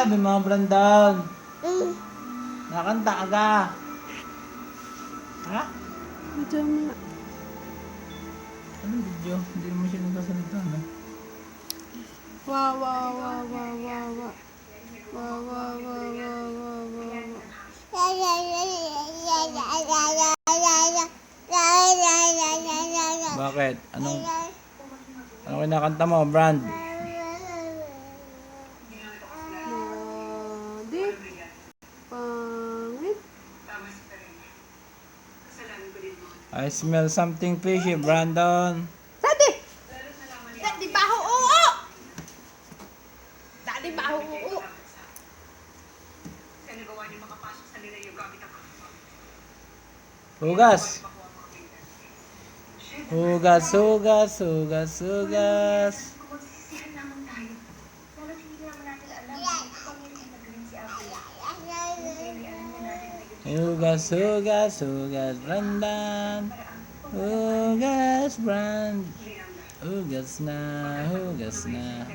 sinasabi mo, Brandon? Nakanta ka. Ha? Medyo mo. Anong video? Hindi mo siya nagsasalita, no? Wow, wow, wow, wow, wow, wow. Wow, wow, wow, wow, wow, wow. Bakit? Anong kinakanta mo, Brand? Di. Pangit. I smell something fishy, Brandon. Dati! Dati baho oo! Dati baho oo! Hugas. Hugas, hugas, hugas, hugas. Hugas, hugas, hugas, Brandon. Hugas, Brand. Hugas na, hugas na.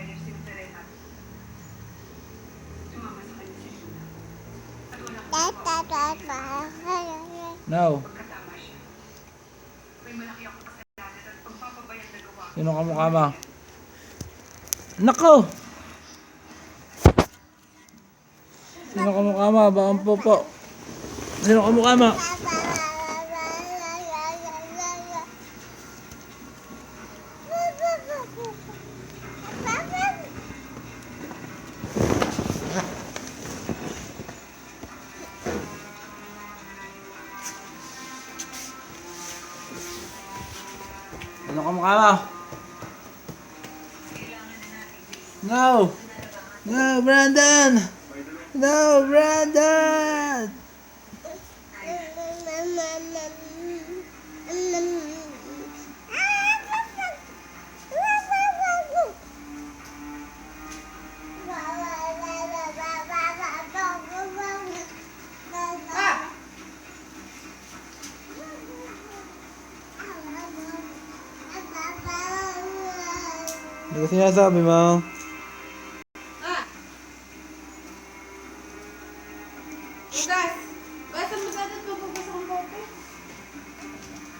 No. Sino kamukha mo? Nako! Sino kamukha mo? Bakang popo. Sino kamukha mo? Sino kamukha mo? No! No, Brandon! No, Brandon! Ano sinasabi mo?